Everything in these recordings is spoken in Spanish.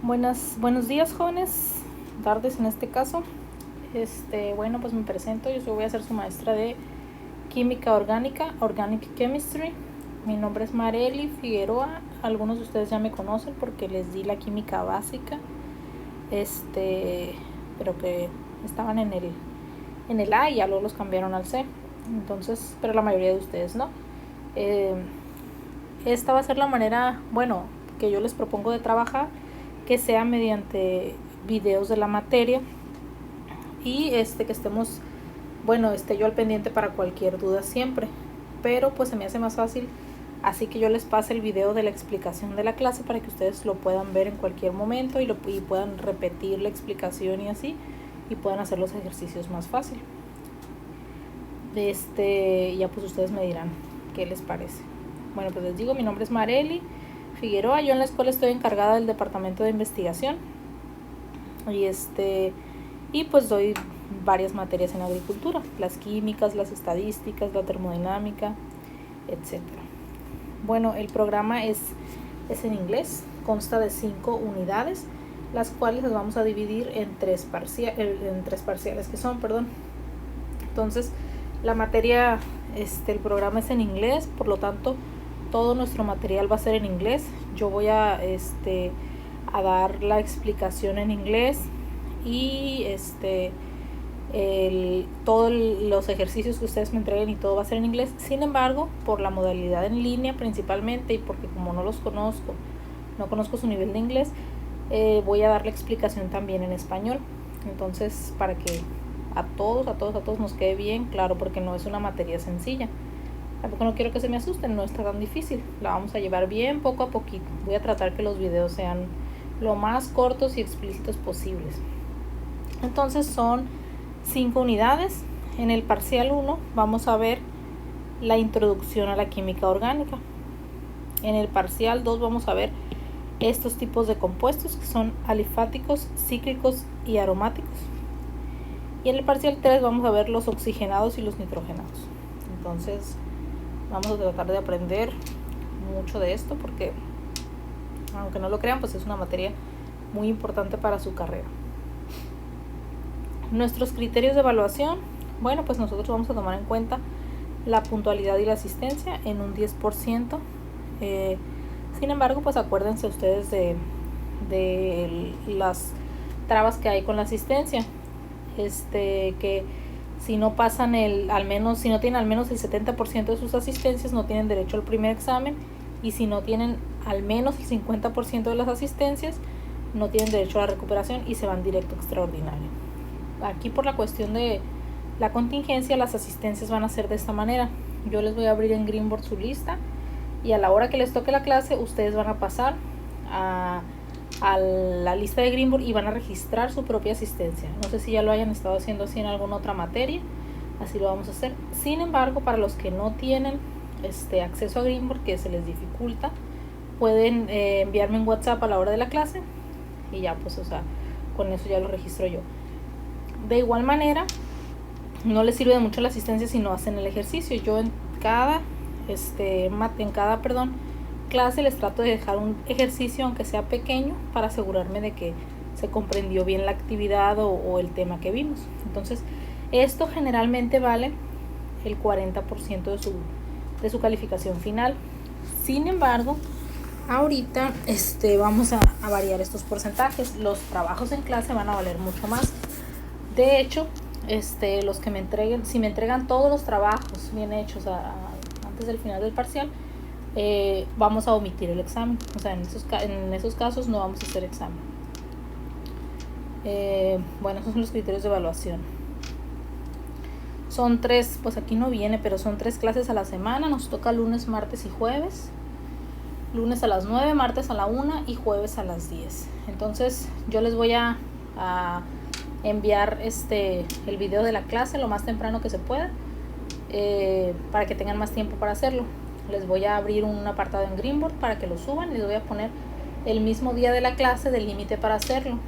Buenos días, jóvenes, tardes en este caso. Bueno, pues me presento. Yo voy a ser su maestra de química orgánica, Organic Chemistry. Mi nombre es Marely Figueroa. Algunos de ustedes ya me conocen porque les di la química básica, pero que estaban en el A y ya luego los cambiaron al C. Entonces, pero la mayoría de ustedes no. Esta va a ser la manera, que yo les propongo de trabajar, que sea mediante videos de la materia y que estemos, esté yo al pendiente para cualquier duda siempre, pero pues se me hace más fácil así que yo les pase el video de la explicación de la clase para que ustedes lo puedan ver en cualquier momento y puedan repetir la explicación y así, y puedan hacer los ejercicios más fácil. Ya pues ustedes me dirán qué les parece. Bueno, pues les digo, mi nombre es Marely Figueroa. Yo en la escuela estoy encargada del departamento de investigación y pues doy varias materias en agricultura: las químicas, las estadísticas, la termodinámica, etcétera. Bueno, el programa es en inglés, consta de 5 unidades, las cuales las vamos a dividir en tres parciales que son, Entonces, la materia, el programa es en inglés, por lo tanto, todo nuestro material va a ser en inglés. Yo voy a dar la explicación en inglés y todos los ejercicios que ustedes me entreguen y todo va a ser en inglés. Sin embargo, por la modalidad en línea principalmente, y porque como no conozco su nivel de inglés, voy a dar la explicación también en español. Entonces, para que a todos nos quede bien claro, porque no es una materia sencilla. Tampoco no quiero que se me asusten, no está tan difícil. La vamos a llevar bien poco a poquito. Voy a tratar que los videos sean lo más cortos y explícitos posibles. Entonces son 5 unidades. En el parcial 1 vamos a ver la introducción a la química orgánica. En el parcial 2 vamos a ver estos tipos de compuestos, que son alifáticos, cíclicos y aromáticos. Y en el parcial 3 vamos a ver los oxigenados y los nitrogenados. Entonces vamos a tratar de aprender mucho de esto porque, aunque no lo crean, pues es una materia muy importante para su carrera. Nuestros criterios de evaluación, pues nosotros vamos a tomar en cuenta la puntualidad y la asistencia en un 10%. Sin embargo, pues acuérdense ustedes de las trabas que hay con la asistencia, que si no pasan si no tienen al menos el 70% de sus asistencias, no tienen derecho al primer examen, y si no tienen al menos el 50% de las asistencias, no tienen derecho a la recuperación y se van directo a extraordinario. Aquí, por la cuestión de la contingencia, las asistencias van a ser de esta manera. Yo les voy a abrir en Greenboard su lista, y a la hora que les toque la clase, ustedes van a pasar a la lista de Greenboard y van a registrar su propia asistencia. No sé si ya lo hayan estado haciendo así en alguna otra materia, así lo vamos a hacer. Sin embargo, para los que no tienen acceso a Greenboard, que se les dificulta, pueden enviarme en WhatsApp a la hora de la clase y ya, pues, con eso ya lo registro yo. De igual manera, no les sirve de mucho la asistencia si no hacen el ejercicio. Yo en cada clase les trato de dejar un ejercicio, aunque sea pequeño, para asegurarme de que se comprendió bien la actividad o el tema que vimos. Entonces, esto generalmente vale el 40% de su calificación final. Sin embargo, ahorita vamos a variar estos porcentajes. Los trabajos en clase van a valer mucho más. De hecho, los que me entreguen, si me entregan todos los trabajos bien hechos antes del final del parcial, vamos a omitir el examen. En esos casos no vamos a hacer examen. Esos son los criterios de evaluación. Son 3, pues aquí no viene, pero son 3 clases a la semana. Nos toca lunes, martes y jueves. Lunes a las 9, martes a la 1 y jueves a las 10. Entonces yo les voy a enviar el video de la clase lo más temprano que se pueda, para que tengan más tiempo para hacerlo. Les voy a abrir un apartado en Greenboard para que lo suban. Les voy a poner el mismo día de la clase del límite para hacerlo.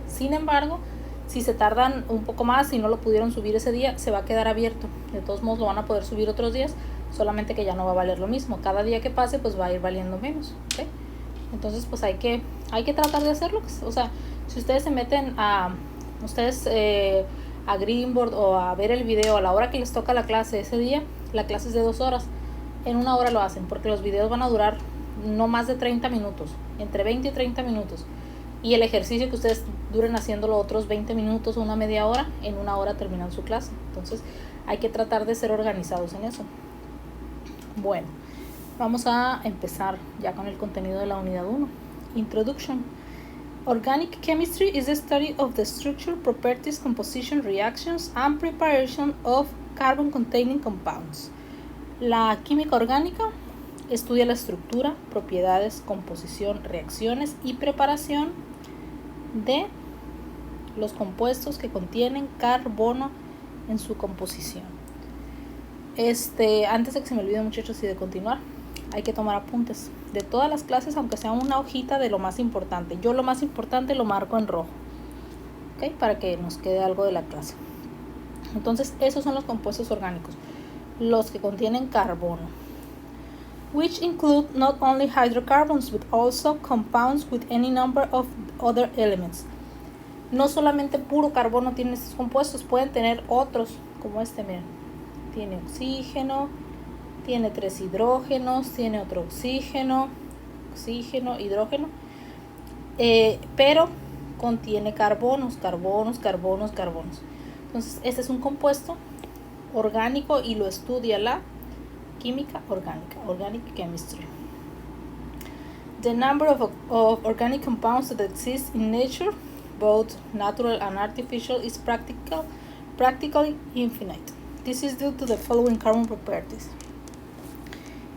Sin embargo, si se tardan un poco más y no lo pudieron subir ese día, se va a quedar abierto. De todos modos lo van a poder subir otros días, solamente que ya no va a valer lo mismo. Cada día que pase, pues va a ir valiendo menos, ¿okay? Entonces pues hay que tratar de hacerlo. O sea, si ustedes se meten a Greenboard o a ver el video a la hora que les toca la clase ese día, la clase es de 2 horas, en 1 hora lo hacen, porque los videos van a durar no más de 30 minutos, entre 20 y 30 minutos. Y el ejercicio que ustedes duren haciéndolo otros 20 minutos o una media hora, en 1 hora terminan su clase. Entonces hay que tratar de ser organizados en eso. Bueno, vamos a empezar ya con el contenido de la unidad 1. Introduction. Organic chemistry is the study of the structure, properties, composition, reactions, and preparation of carbon-containing compounds. La química orgánica estudia la estructura, propiedades, composición, reacciones y preparación de los compuestos que contienen carbono en su composición. Antes de que se me olvide, muchachos, y de continuar, hay que tomar apuntes de todas las clases, aunque sea una hojita de lo más importante. Yo lo más importante lo marco en rojo, ¿ok? Para que nos quede algo de la clase. Entonces, esos son los compuestos orgánicos, los que contienen carbono, which include not only hydrocarbons but also compounds with any number of other elements. No solamente puro carbono tienen estos compuestos, pueden tener otros, como miren, tiene oxígeno, tiene 3 hidrógenos, tiene otro oxígeno, hidrógeno, pero contiene carbonos. Entonces, este es un compuesto orgánico y lo estudia la química orgánica, organic chemistry. The number of organic compounds that exist in nature, both natural and artificial, is practically infinite. This is due to the following carbon properties.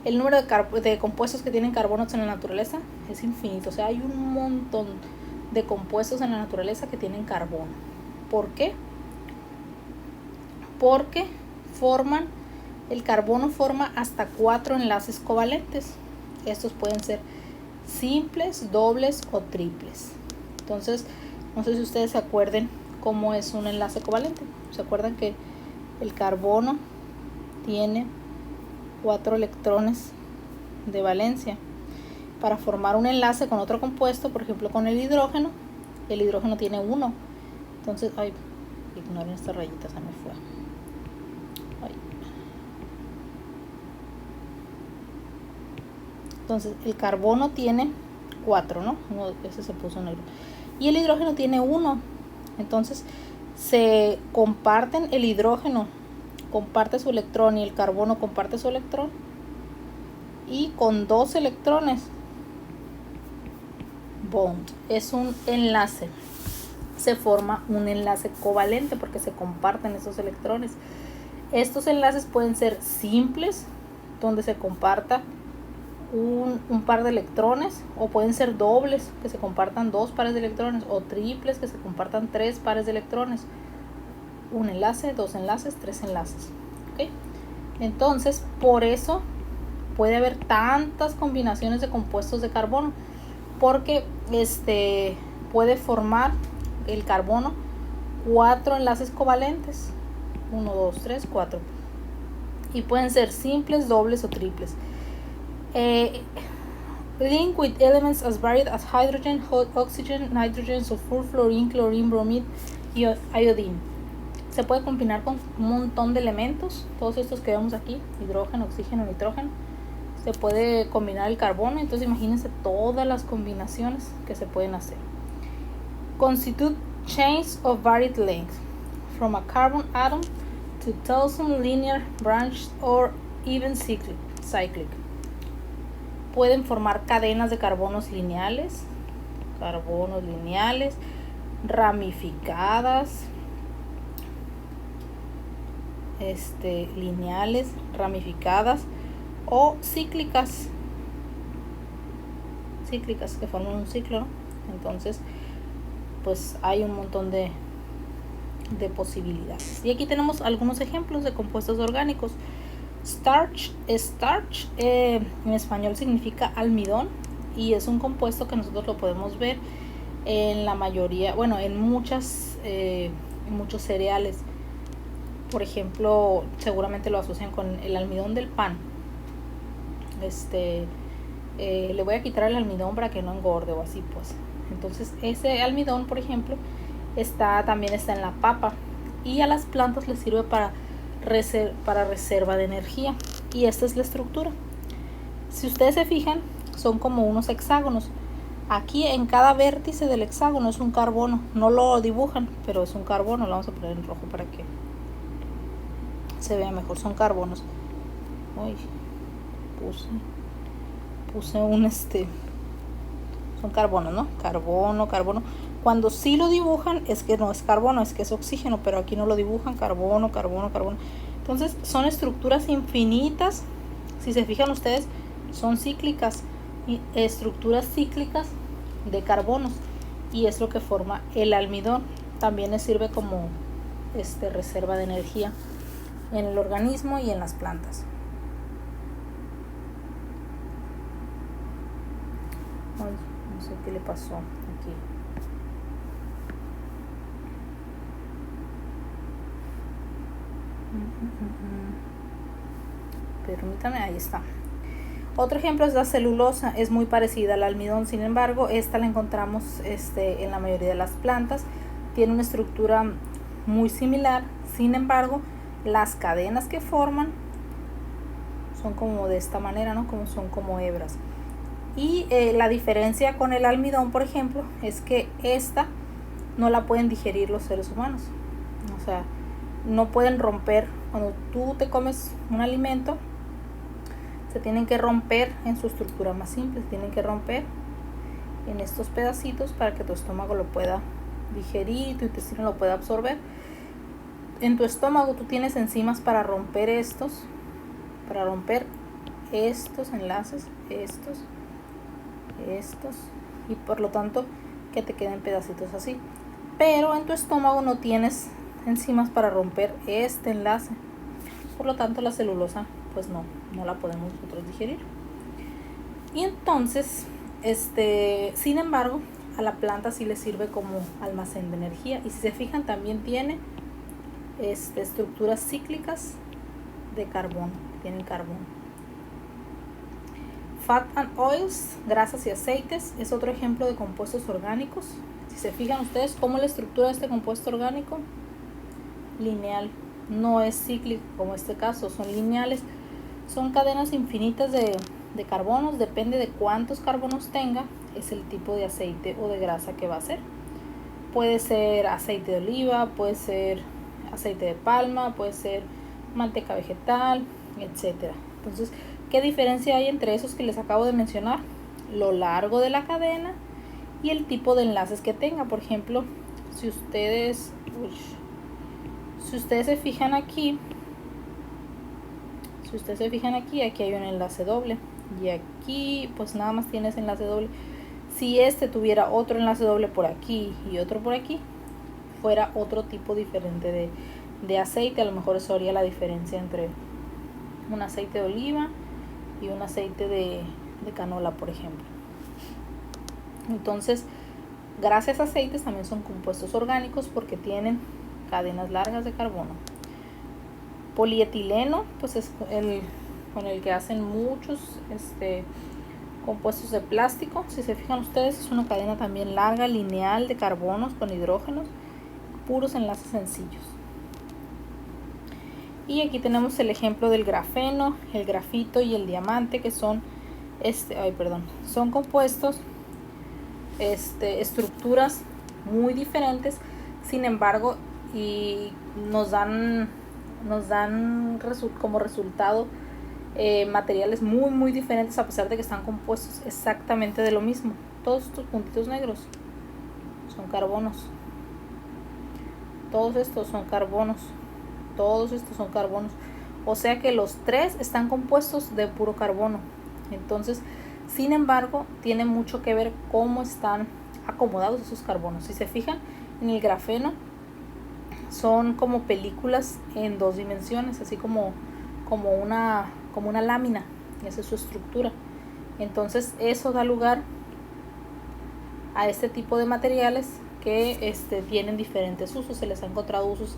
El número de compuestos que tienen carbonos en la naturaleza es infinito. O sea, hay un montón de compuestos en la naturaleza que tienen carbono. ¿Por qué? Porque el carbono forma hasta 4 enlaces covalentes. Estos pueden ser simples, dobles o triples. Entonces, no sé si ustedes se acuerden cómo es un enlace covalente. ¿Se acuerdan que el carbono tiene 4 electrones de valencia? Para formar un enlace con otro compuesto, por ejemplo con el hidrógeno tiene 1. Entonces, ignoren esta rayita, se me fue. Entonces, el carbono tiene 4, ¿no? Ese se puso negro. Y el hidrógeno tiene 1. Entonces, se comparten, el hidrógeno comparte su electrón y el carbono comparte su electrón. Y con 2 electrones, bond, es un enlace. Se forma un enlace covalente porque se comparten esos electrones. Estos enlaces pueden ser simples, donde se comparta un par de electrones, o pueden ser dobles, que se compartan 2 pares de electrones, o triples, que se compartan 3 pares de electrones. Un enlace, 2 enlaces, 3 enlaces. ¿Okay? Entonces, por eso puede haber tantas combinaciones de compuestos de carbono, porque puede formar el carbono 4 enlaces covalentes, 1, 2, 3, 4, y pueden ser simples, dobles o triples. Link with elements as varied as hydrogen, oxygen, nitrogen, sulfur, fluorine, chlorine, bromine y iodine. Se puede combinar con un montón de elementos, todos estos que vemos aquí, hidrógeno, oxígeno, nitrógeno. Se puede combinar el carbono, entonces imagínense todas las combinaciones que se pueden hacer. Constitute chains of varied length, from a carbon atom to 1000 linear, branched or even cyclic. Pueden formar cadenas de carbonos lineales, ramificadas, lineales, ramificadas o cíclicas que forman un ciclo, ¿no? Entonces, pues hay un montón de posibilidades. Y aquí tenemos algunos ejemplos de compuestos orgánicos. Starch en español significa almidón y es un compuesto que nosotros lo podemos ver en la mayoría, en muchos cereales. Por ejemplo, seguramente lo asocian con el almidón del pan. le voy a quitar el almidón para que no engorde o así pues. Entonces ese almidón, por ejemplo, también está en la papa, y a las plantas les sirve para reserva de energía. Y esta es la estructura. Si ustedes se fijan, son como unos hexágonos. Aquí en cada vértice del hexágono es un carbono. No lo dibujan, pero es un carbono. Lo vamos a poner en rojo para que se vea mejor. Son carbonos. Uy, puse un son carbonos, ¿no? Carbono. Cuando sí lo dibujan es que no es carbono, es que es oxígeno, pero aquí no lo dibujan. Carbono. Entonces son estructuras infinitas. Si se fijan ustedes, son cíclicas, estructuras cíclicas de carbonos, y es lo que forma el almidón. También les sirve como reserva de energía en el organismo y en las plantas. Ay, no sé qué le pasó aquí. Permítame, ahí está. Otro ejemplo es la celulosa. Es muy parecida al almidón, sin embargo esta la encontramos en la mayoría de las plantas. Tiene una estructura muy similar, sin embargo las cadenas que forman son como de esta manera, ¿no? Son como hebras. Y la diferencia con el almidón, por ejemplo, es que esta no la pueden digerir los seres humanos. O sea, no pueden romper. Cuando tú te comes un alimento, se tienen que romper en su estructura más simple. Se tienen que romper en estos pedacitos para que tu estómago lo pueda digerir, tu intestino lo pueda absorber. En tu estómago tú tienes enzimas para romper estos enlaces, estos, y por lo tanto que te queden pedacitos así. Pero en tu estómago no tienes enzimas para romper este enlace, por lo tanto la celulosa pues no la podemos nosotros digerir. Y entonces sin embargo a la planta sí le sirve como almacén de energía, y si se fijan también tiene estructuras cíclicas de carbono, tienen carbono. Fat and oils, grasas y aceites, es otro ejemplo de compuestos orgánicos. Si se fijan ustedes cómo la estructura de este compuesto orgánico, lineal, no es cíclico como este caso, son lineales. Son cadenas infinitas de carbonos, depende de cuántos carbonos tenga, es el tipo de aceite o de grasa que va a ser. Puede ser aceite de oliva, puede ser aceite de palma, puede ser manteca vegetal, etcétera. Entonces, ¿qué diferencia hay entre esos que les acabo de mencionar? Lo largo de la cadena y el tipo de enlaces que tenga. Por ejemplo, si ustedes se fijan aquí, aquí hay un enlace doble, y aquí pues nada más tiene ese enlace doble. Si tuviera otro enlace doble por aquí y otro por aquí, fuera otro tipo diferente de aceite. A lo mejor eso haría la diferencia entre un aceite de oliva y un aceite de canola, por ejemplo. Entonces, grasas, aceites también son compuestos orgánicos porque tienen cadenas largas de carbono. Polietileno, pues es con el que hacen muchos compuestos de plástico. Si se fijan ustedes, es una cadena también larga, lineal, de carbonos con hidrógenos, puros enlaces sencillos. Y aquí tenemos el ejemplo del grafeno, el grafito y el diamante, que son son compuestos, estructuras muy diferentes, sin embargo, y nos dan como resultado materiales muy muy diferentes, a pesar de que están compuestos exactamente de lo mismo. Todos estos puntitos negros son carbonos, todos estos son carbonos, o sea que los tres están compuestos de puro carbono. Entonces, sin embargo, tiene mucho que ver cómo están acomodados esos carbonos. Si se fijan en el grafeno, son como películas en 2 dimensiones, así como una lámina. Esa es su estructura. Entonces eso da lugar a este tipo de materiales que tienen diferentes usos. Se les ha encontrado usos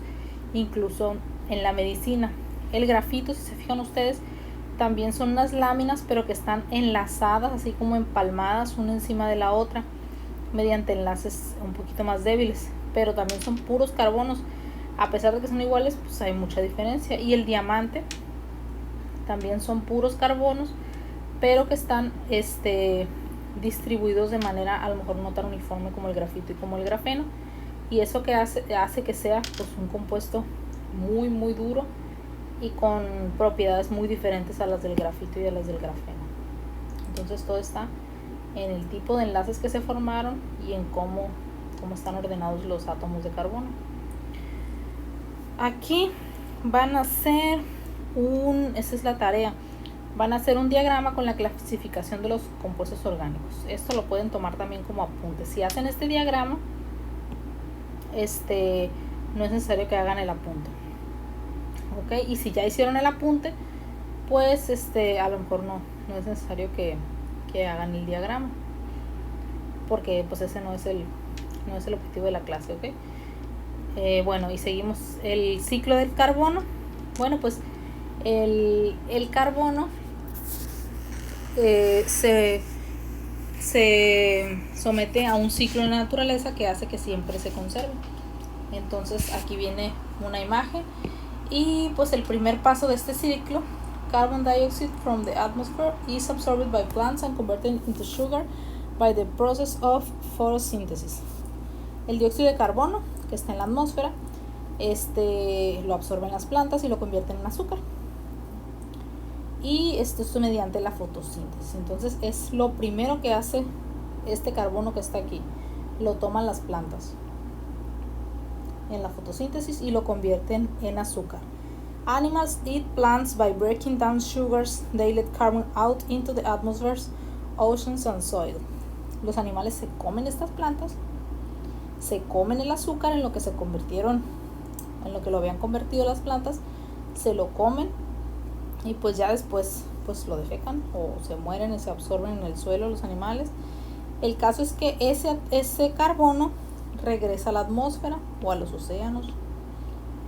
incluso en la medicina. El grafito, si se fijan ustedes, También son unas láminas, pero que están enlazadas, así como empalmadas una encima de la otra, mediante enlaces un poquito más débiles, pero también son puros carbonos. A pesar de que son iguales, pues hay mucha diferencia. Y el diamante también son puros carbonos, pero que están distribuidos de manera a lo mejor no tan uniforme como el grafito y como el grafeno, y eso que hace que sea pues un compuesto muy muy duro y con propiedades muy diferentes a las del grafito y a las del grafeno. Entonces todo está en el tipo de enlaces que se formaron y en cómo están ordenados los átomos de carbono. Aquí van a hacer esa es la tarea, van a hacer un diagrama con la clasificación de los compuestos orgánicos. Esto lo pueden tomar también como apunte. Si hacen este diagrama, no es necesario que hagan el apunte, ¿ok? Y si ya hicieron el apunte, pues a lo mejor no es necesario que hagan el diagrama, porque pues ese no es el objetivo de la clase, ¿ok? Bueno, y seguimos el ciclo del carbono. Bueno, pues el carbono se somete a un ciclo en la naturaleza que hace que siempre se conserve. Entonces aquí viene una imagen y pues el primer paso de este ciclo: carbon dioxide from the atmosphere is absorbed by plants and converted into sugar by the process of photosynthesis. El dióxido de carbono que está en la atmósfera lo absorben las plantas y lo convierten en azúcar, y esto es mediante la fotosíntesis. Entonces es lo primero que hace este carbono que está aquí, lo toman las plantas en la fotosíntesis y lo convierten en azúcar. Animals eat plants by breaking down sugars. They let carbon out into the atmospheres, oceans and soil. Los animales se comen estas plantas, se comen el azúcar en lo que se convirtieron, en lo que lo habían convertido las plantas, se lo comen y pues ya después pues lo defecan o se mueren y se absorben en el suelo los animales. El caso es que ese carbono regresa a la atmósfera o a los océanos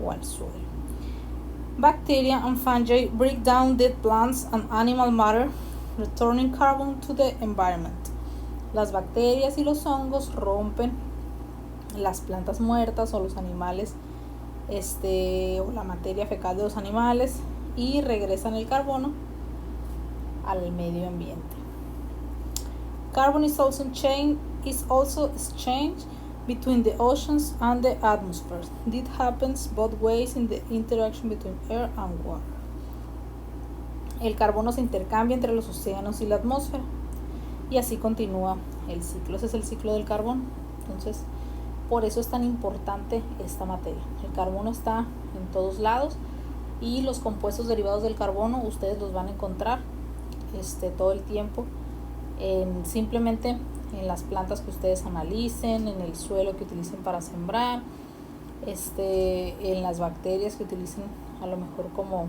o al suelo. Bacteria and fungi break down dead plants and animal matter, returning carbon to the environment. Las bacterias y los hongos rompen las plantas muertas o los animales, o la materia fecal de los animales, y regresan el carbono al medio ambiente. Carbon is also exchanged between the oceans and the atmosphere. This happens both ways in the interaction between air and water. El carbono se intercambia entre los océanos y la atmósfera, y así continúa el ciclo. Ese es el ciclo del carbono. Entonces, por eso es tan importante esta materia. El carbono está en todos lados y los compuestos derivados del carbono ustedes los van a encontrar todo el tiempo, simplemente en las plantas que ustedes analicen, en el suelo que utilicen para sembrar, en las bacterias que utilicen a lo mejor como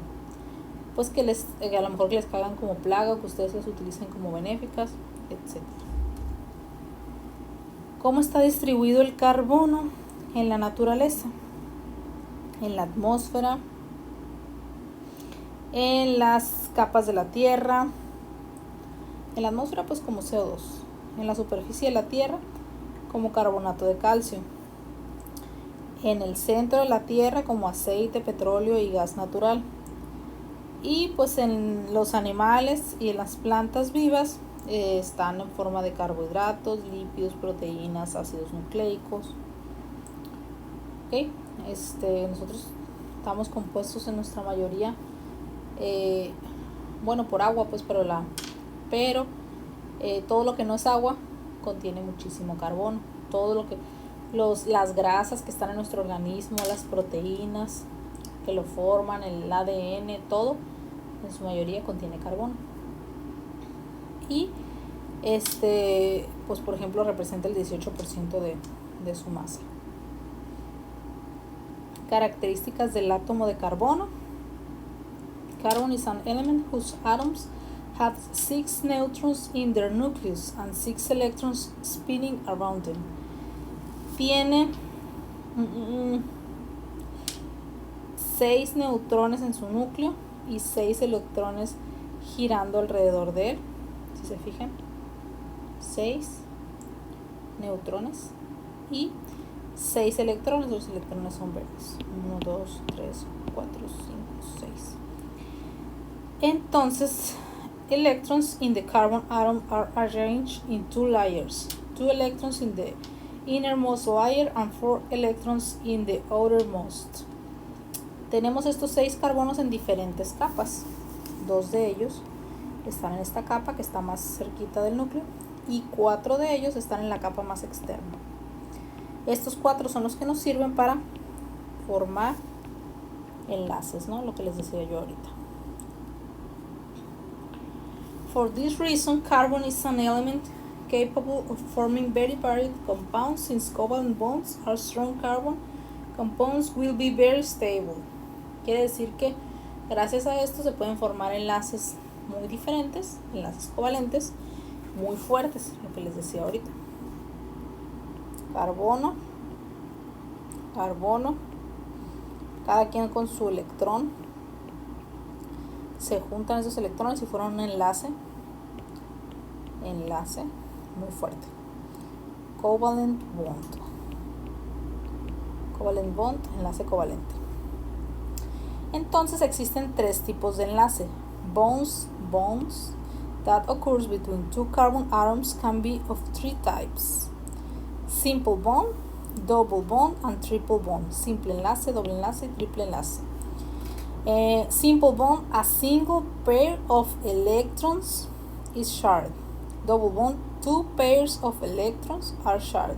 pues que a lo mejor que les caigan como plaga o que ustedes las utilicen como benéficas, etc. ¿Cómo está distribuido el carbono en la naturaleza? En la atmósfera, en las capas de la tierra. En la atmósfera pues como CO2, en la superficie de la tierra como carbonato de calcio, en el centro de la tierra como aceite, petróleo y gas natural, y pues en los animales y en las plantas vivas están en forma de carbohidratos, lípidos, proteínas, ácidos nucleicos. ¿Okay? Nosotros estamos compuestos en nuestra mayoría por agua, pues, pero todo lo que no es agua contiene muchísimo carbono. Todo lo que las grasas que están en nuestro organismo, las proteínas que lo forman, el ADN, todo en su mayoría contiene carbono. Y pues por ejemplo representa el 18% de su masa. Características del átomo de carbono. Carbon is an element whose atoms have 6 neutrons in their nucleus and 6 electrons spinning around them. Tiene 6 neutrones en su núcleo y 6 electrones girando alrededor de él. Si se fijan, 6 neutrones y 6 electrones. Los electrones son verdes. 1, 2, 3, 4, 5, 6. Entonces, electrons in the carbon atom are arranged in 2 layers. 2 electrons in the innermost layer and 4 electrons in the outermost. Tenemos estos 6 carbonos en diferentes capas. 2 de ellos están en esta capa que está más cerquita del núcleo y 4 de ellos están en la capa más externa. Estos 4 son los que nos sirven para formar enlaces, ¿no? Lo que les decía yo ahorita. For this reason, carbon is an element capable of forming very varied compounds. Since covalent bonds are strong, carbon compounds will be very stable. Quiere decir que gracias a esto se pueden formar enlaces muy diferentes, enlaces covalentes muy fuertes, lo que les decía ahorita. Carbono, carbono, cada quien con su electrón. Se juntan esos electrones y forman un enlace muy fuerte. Covalent bond. Covalent bond, enlace covalente. Entonces existen 3 tipos de enlace. Bonds that occurs between 2 carbon atoms can be of 3 types. Simple bond, double bond, and triple bond. Simple enlace, doble enlace y triple enlace. Simple bond, a single pair of electrons is shared. Double bond, 2 pairs of electrons are shared.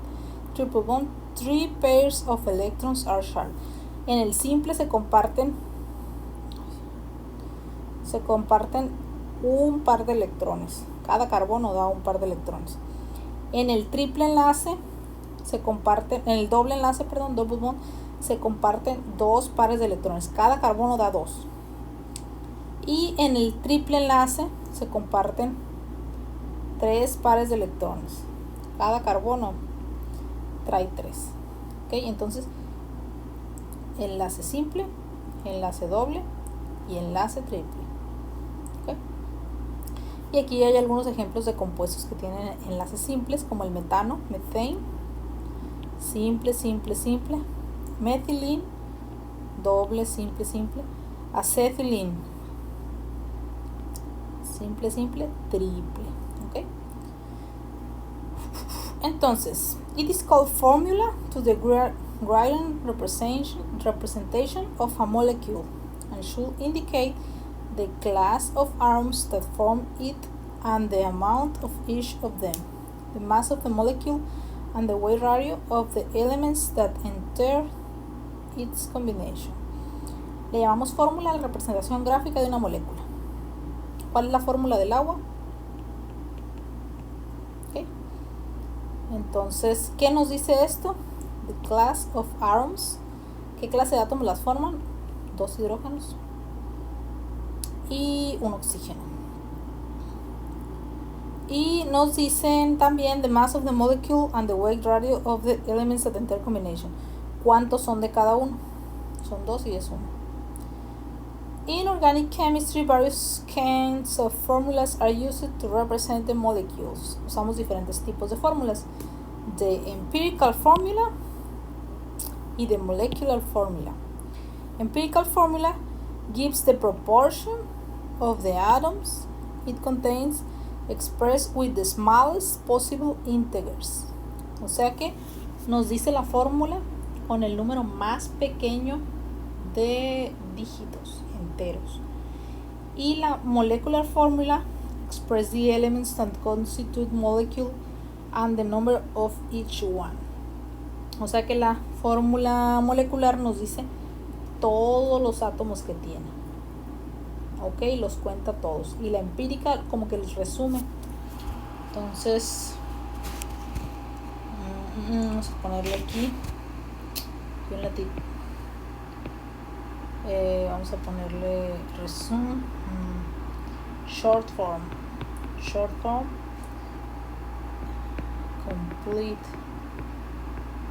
Triple bond, 3 pairs of electrons are shared. En el simple se comparten un par de electrones. Cada carbono da un par de electrones. En el triple enlace en el doble enlace, double bond, se comparten 2 pares de electrones. Cada carbono da 2. Y en el triple enlace se comparten 3 pares de electrones. Cada carbono trae 3. ¿Ok? Entonces, enlace simple, enlace doble y enlace triple. ¿Ok? Y aquí hay algunos ejemplos de compuestos que tienen enlaces simples, como el metano, methane, simple, simple, simple. Methylene, doble, simple, simple. Acetylene, simple, simple, triple. ¿Ok? Entonces, it is called formula to the Gradient representation of a molecule and should indicate the class of atoms that form it and the amount of each of them, the mass of the molecule and the weight ratio of the elements that enter its combination. Le llamamos fórmula de representación gráfica de una molécula. ¿Cuál es la fórmula del agua? Okay. Entonces, ¿qué nos dice esto? The class of atoms. ¿Qué clase de átomos las forman? 2 hidrógenos y un oxígeno. Y nos dicen también the mass of the molecule and the weight ratio of the elements that enter combination. ¿Cuántos son de cada uno? Son 2 y es 1. In organic chemistry, various kinds of formulas are used to represent the molecules. Usamos diferentes tipos de fórmulas. The empirical formula y the molecular formula. Empirical formula gives the proportion of the atoms it contains expressed with the smallest possible integers. O sea que nos dice la fórmula con el número más pequeño de dígitos enteros. Y la molecular formula express the elements that constitute molecule and the number of each one. O sea que la fórmula molecular nos dice todos los átomos que tiene. Ok, los cuenta todos. Y la empírica como que los resume. Entonces, vamos a ponerle aquí. Vamos a ponerle resume. Short form. Complete.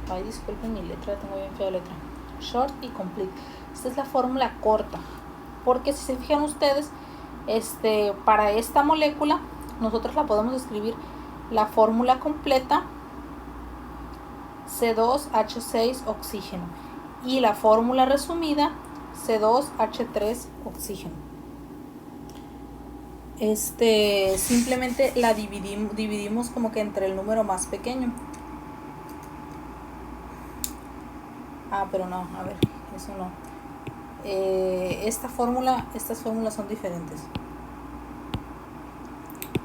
Ay, disculpen mi letra, tengo bien fea letra. Short y complete. Esta es la fórmula corta. Porque si se fijan ustedes, Para esta molécula nosotros la podemos escribir la fórmula completa, C2H6 oxígeno, y la fórmula resumida, C2H3 oxígeno. Simplemente la dividimos como que entre el número más pequeño. Pero no, a ver, eso no. Estas fórmulas son diferentes.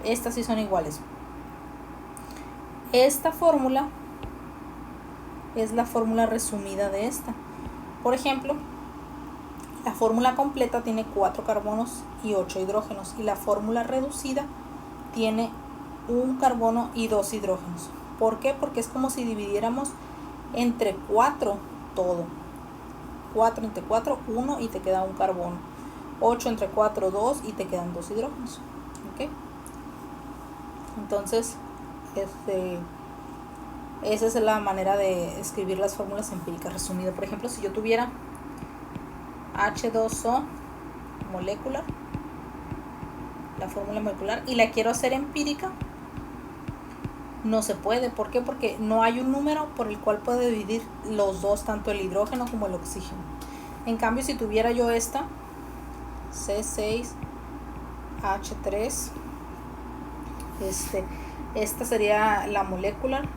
Estas sí son iguales. Esta fórmula es la fórmula resumida de esta. Por ejemplo, la fórmula completa tiene 4 carbonos y 8 hidrógenos, y la fórmula reducida tiene 1 carbono y 2 hidrógenos. ¿Por qué? Porque es como si dividiéramos entre 4 todo. 4 entre 4, 1 y te queda 1 carbono. 8 entre 4, 2 y te quedan 2 hidrógenos. ¿Ok? Entonces, esa es la manera de escribir las fórmulas empíricas resumidas. Por ejemplo, si yo tuviera H2O molecular, la fórmula molecular, y la quiero hacer empírica, no se puede. ¿Por qué? Porque no hay un número por el cual puedo dividir los dos, tanto el hidrógeno como el oxígeno. En cambio, si tuviera yo esta, C6H3, esta sería la molecular,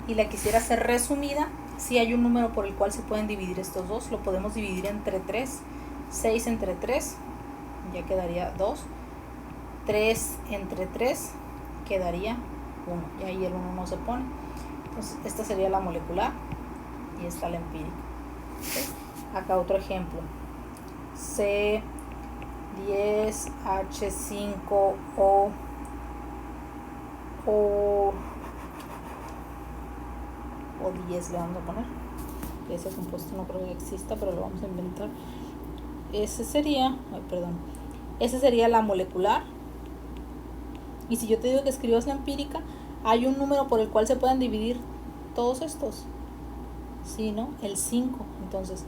y la quisiera hacer resumida, si hay un número por el cual se pueden dividir estos dos, lo podemos dividir entre 3. 6 entre 3 ya quedaría 2. 3 entre 3 quedaría 1, y ahí el 1 no se pone. Entonces esta sería la molecular y esta la empírica. ¿Okay? Acá otro ejemplo, C10H5O o 10 le vamos a poner. Ese compuesto no creo que exista, pero lo vamos a inventar. Ese sería la molecular. Y si yo te digo que escribas la empírica, ¿hay un número por el cual se puedan dividir todos estos? Sí, ¿no? El 5. Entonces,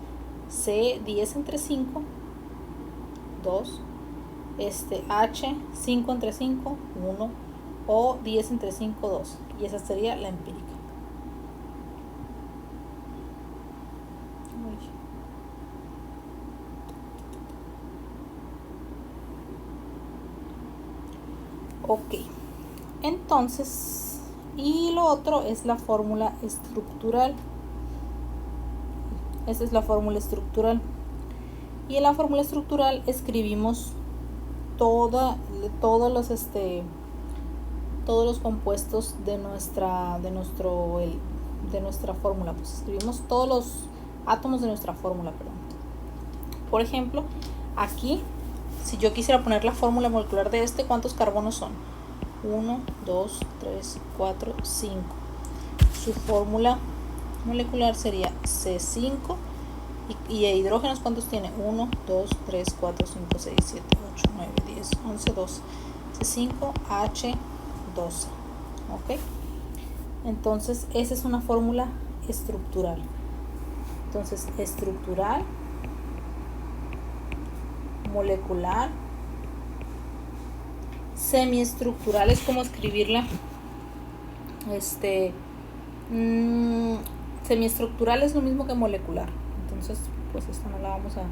C10 entre 5, 2. H, 5 entre 5, 1. O 10 entre 5, 2. Y esa sería la empírica. Ok, entonces, y lo otro es la fórmula estructural. Esta es la fórmula estructural. Y en la fórmula estructural escribimos todos los compuestos de nuestra fórmula. Pues escribimos todos los átomos de nuestra fórmula, perdón. Por ejemplo, aquí, si yo quisiera poner la fórmula molecular de ¿cuántos carbonos son? 1, 2, 3, 4, 5. Su fórmula molecular sería C5. ¿Y de hidrógenos cuántos tiene? 1, 2, 3, 4, 5, 6, 7, 8, 9, 10, 11, 12. C5H12. ¿Ok? Entonces, esa es una fórmula estructural. Entonces, estructural, molecular, semiestructural es como escribirla. Semiestructural es lo mismo que molecular. Entonces, pues esta no la vamos a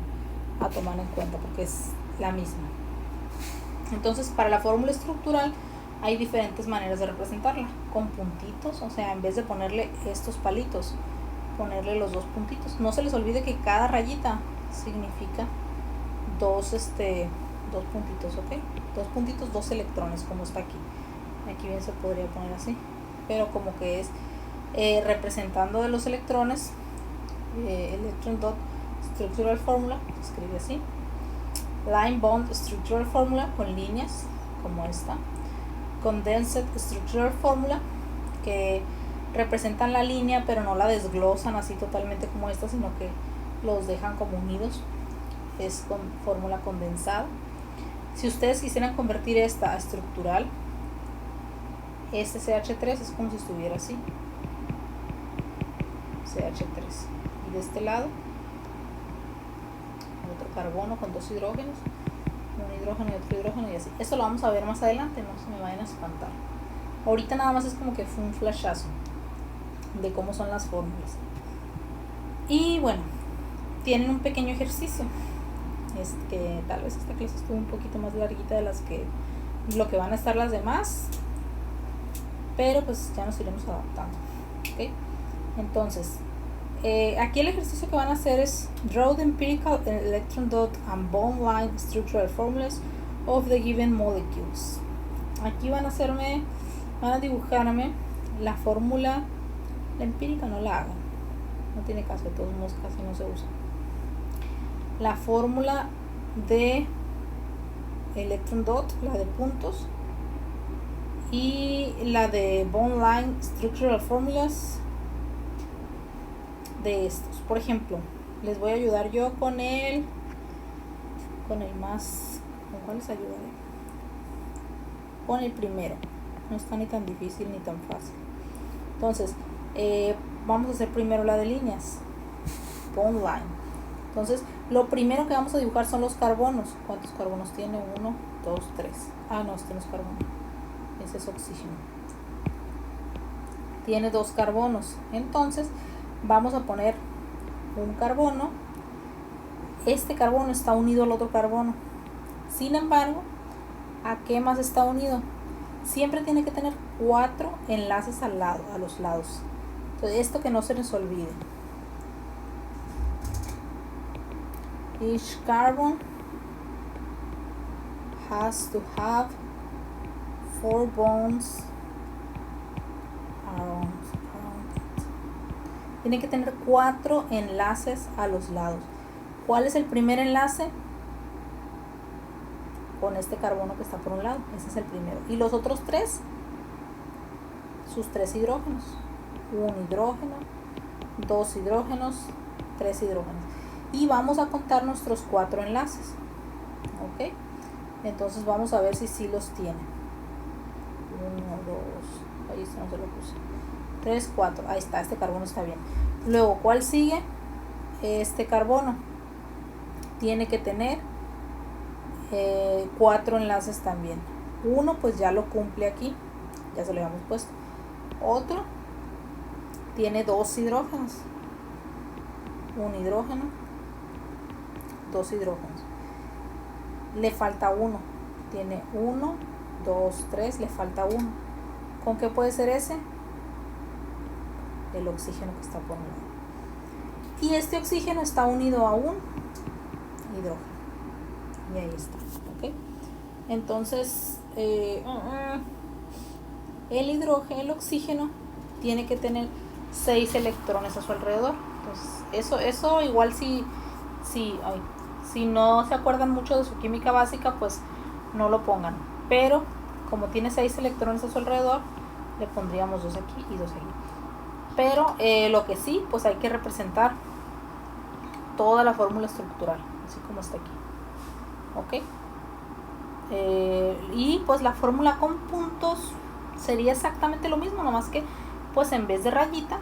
tomar en cuenta porque es la misma. Entonces, para la fórmula estructural hay diferentes maneras de representarla. Con puntitos, o sea, en vez de ponerle estos palitos, ponerle los dos puntitos. No se les olvide que cada rayita significa dos puntitos, ¿ok? 2 puntitos, 2 electrones, como está aquí. Aquí bien se podría poner así, pero como que es representando de los electrones, electron dot structural formula, se escribe así. Line bond structural formula, con líneas como esta. Condensed structural formula, que representan la línea pero no la desglosan así totalmente como esta, sino que los dejan como unidos. Es con fórmula condensada. Si ustedes quisieran convertir esta a estructural, este CH3 es como si estuviera así, CH3, y de este lado otro carbono con 2 hidrógenos, un hidrógeno y otro hidrógeno y así. Esto lo vamos a ver más adelante, no se me vayan a espantar. Ahorita nada más es como que fue un flashazo de cómo son las fórmulas. Y bueno, tienen un pequeño ejercicio. Que tal vez esta clase estuvo un poquito más larguita de las que lo que van a estar las demás, pero pues ya nos iremos adaptando. ¿Okay? Entonces, aquí el ejercicio que van a hacer es draw the empirical electron dot and bond line structural formulas of the given molecules. Aquí van a dibujarme la fórmula. La empírica no la hagan, no tiene caso, de todos modos casi no se usa. La fórmula de electron dot, la de puntos, y la de bond line structural formulas de estos. Por ejemplo, les voy a ayudar yo con el más, ¿con cuál les ayudaré? Con el primero, no está ni tan difícil ni tan fácil. Entonces, vamos a hacer primero la de líneas, bond line. Entonces, lo primero que vamos a dibujar son los carbonos. ¿Cuántos carbonos tiene? 1, 2, 3. Ah, no, este no es carbono. Ese es oxígeno. Tiene 2 carbonos. Entonces, vamos a poner un carbono. Este carbono está unido al otro carbono. Sin embargo, ¿a qué más está unido? Siempre tiene que tener 4 enlaces al lado, a los lados. Entonces, esto que no se les olvide. Each carbon has to have 4 bonds around it. Tiene que tener 4 enlaces a los lados. ¿Cuál es el primer enlace? Con este carbono que está por un lado. Ese es el primero. Y los otros 3, sus 3 hidrógenos. 1 hidrógeno, 2 hidrógenos, 3 hidrógenos. Y vamos a contar nuestros 4 enlaces. ¿Ok? Entonces vamos a ver si sí los tiene. 1, 2, ahí está, no se lo puse. 3, 4, ahí está, este carbono está bien. Luego, ¿cuál sigue? Este carbono tiene que tener 4 enlaces también. Uno pues ya lo cumple aquí, ya se lo habíamos puesto. Otro tiene 2 hidrógenos. 1 hidrógeno, 2 hidrógenos. Le falta 1. Tiene 1, 2, 3, le falta 1. ¿Con qué puede ser ese? El oxígeno que está por un lado. Y este oxígeno está unido a un hidrógeno. Y ahí está. ¿Ok? Entonces, el oxígeno tiene que tener 6 electrones a su alrededor. Entonces, eso igual si no se acuerdan mucho de su química básica, pues no lo pongan. Pero como tiene 6 electrones a su alrededor, le pondríamos 2 aquí y 2 aquí. Pero lo que sí, pues hay que representar toda la fórmula estructural, así como está aquí. ¿Ok? Y pues la fórmula con puntos sería exactamente lo mismo, nomás que pues en vez de rayita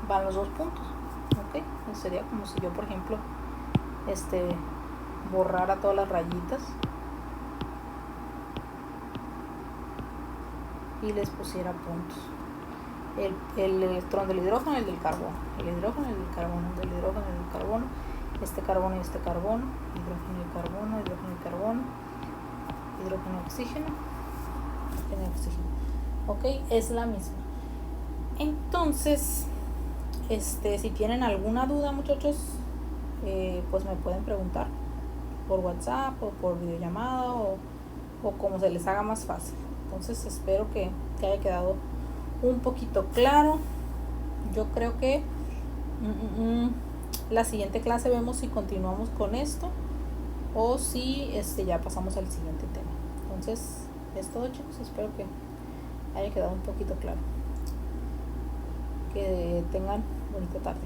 van los 2 puntos. ¿Ok? Entonces sería como si yo, por ejemplo, borrara todas las rayitas y les pusiera puntos. El electrón del hidrógeno y el del carbono. El hidrógeno y el del carbono. Del hidrógeno y del carbono. Este carbono y este carbono. Hidrógeno y carbono. Hidrógeno y carbono. Hidrógeno y oxígeno. Hidrógeno y oxígeno. Ok, es la misma. Entonces, si tienen alguna duda, muchachos, pues me pueden preguntar por WhatsApp o por videollamada o como se les haga más fácil. Entonces espero que haya quedado un poquito claro. Yo creo que la siguiente clase vemos si continuamos con esto o si ya pasamos al siguiente tema. Entonces es todo, chicos. Espero que haya quedado un poquito claro. Que tengan bonita tarde.